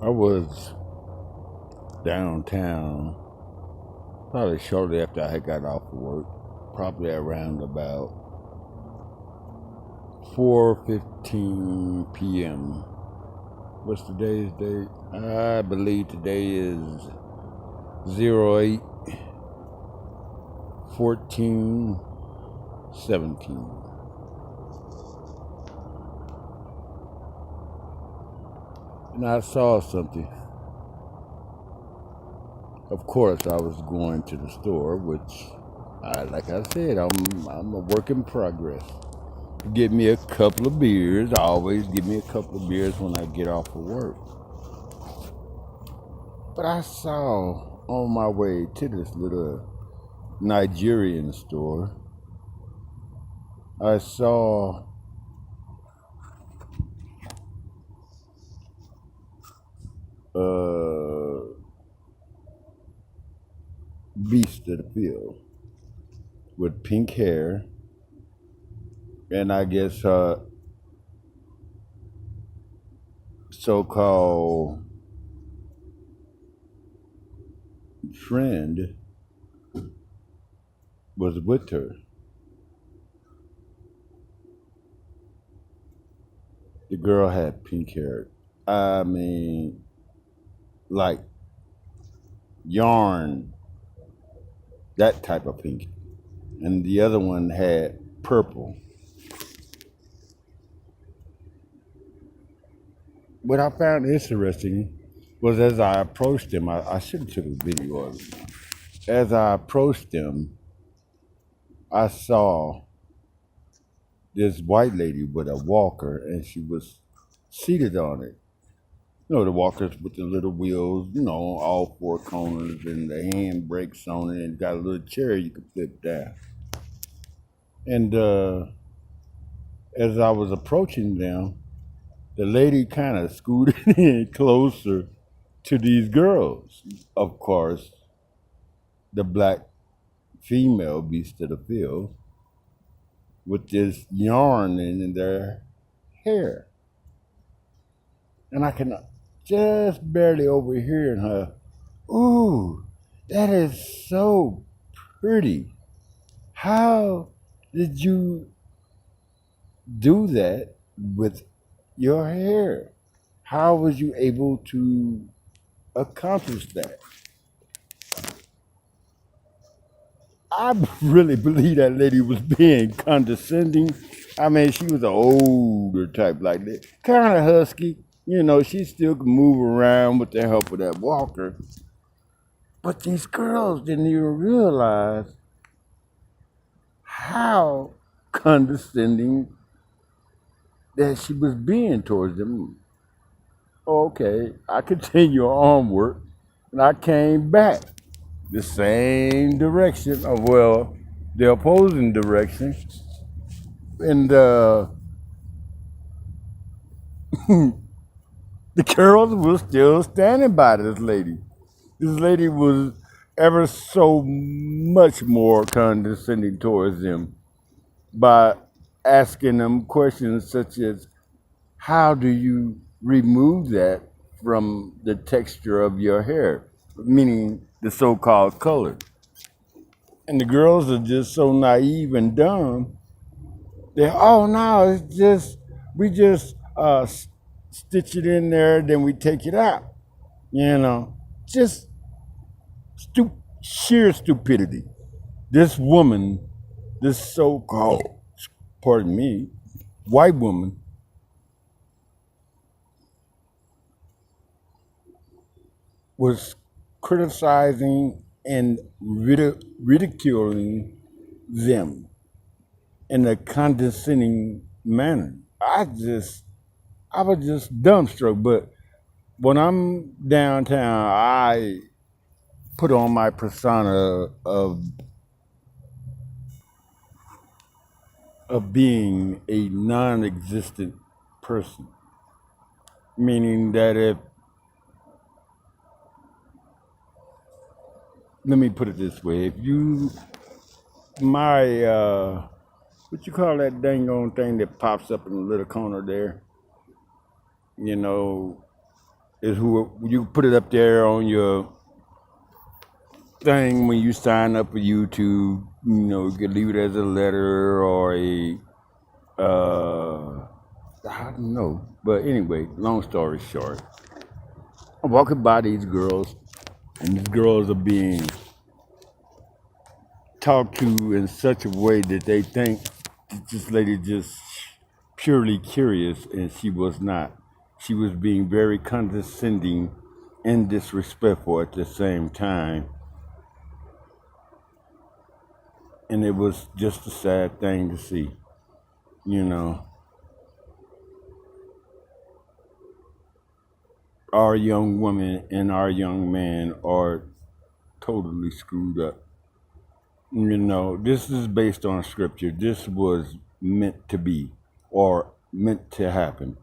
I was downtown probably shortly after I had got off of work, probably around about 4:15 p.m. What's today's date? I believe today is 08/14/17. And I saw something. Of course, I was going to the store, which, like I said, I'm a work in progress. Get me a couple of beers. I always give me a couple of beers when I get off of work. But I saw on my way to this little Nigerian store, I saw a beast of the field with pink hair, and I guess her so-called friend was with her. The girl had pink hair. I mean, like yarn, that type of pink. And the other one had purple. What I found interesting was as I approached them, I should have took a video of it. As I approached them, I saw this white lady with a walker, and she was seated on it. You know, the walkers with the little wheels, all four corners, and the hand brakes on it, and got a little chair you could flip down. And as I was approaching them, the lady kind of scooted in closer to these girls. Of course, the black female beast of the field with this yarn in their hair. And I can just barely overhear her, "Ooh, that is so pretty. How did you do that with your hair? How was you able to accomplish that?" I really believe that lady was being condescending. I mean, she was an older type like that, kind of husky. She still could move around with the help of that walker. But these girls didn't even realize how condescending that she was being towards them. Okay, I continued onward, and I came back the same direction, the opposing direction, and the girls were still standing by this lady. This lady was ever so much more condescending towards them by asking them questions such as, how do you remove that from the texture of your hair? Meaning the so-called color. And the girls are just so naive and dumb. Oh no, we just stitch it in there, then we take it out. Just sheer stupidity. This woman, this so-called, pardon me, white woman, was criticizing and ridiculing them in a condescending manner. I was just dumbstruck. But when I'm downtown, I put on my persona of being a non-existent person, meaning that let me put it this way: if you my what you call that dang on thing that pops up in the little corner there, you know, is who you put it up there on your thing when you sign up for YouTube. You know, you could leave it as a letter or a I don't know. But anyway, long story short, I'm walking by these girls, and these girls are being talked to in such a way that they think this lady just purely curious, and she was not. She was being very condescending and disrespectful at the same time, and it was just a sad thing to see. You know, our young women and our young man are totally screwed up. You know, this is based on scripture. This was meant to be or meant to happen.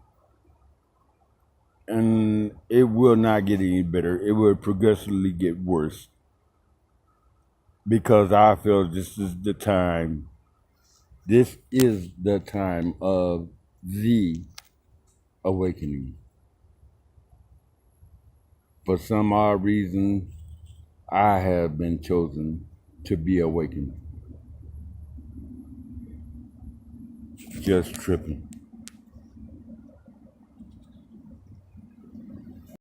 And it will not get any better. It will progressively get worse because I feel this is the time of the awakening. For some odd reason, I have been chosen to be awakened. Just tripping.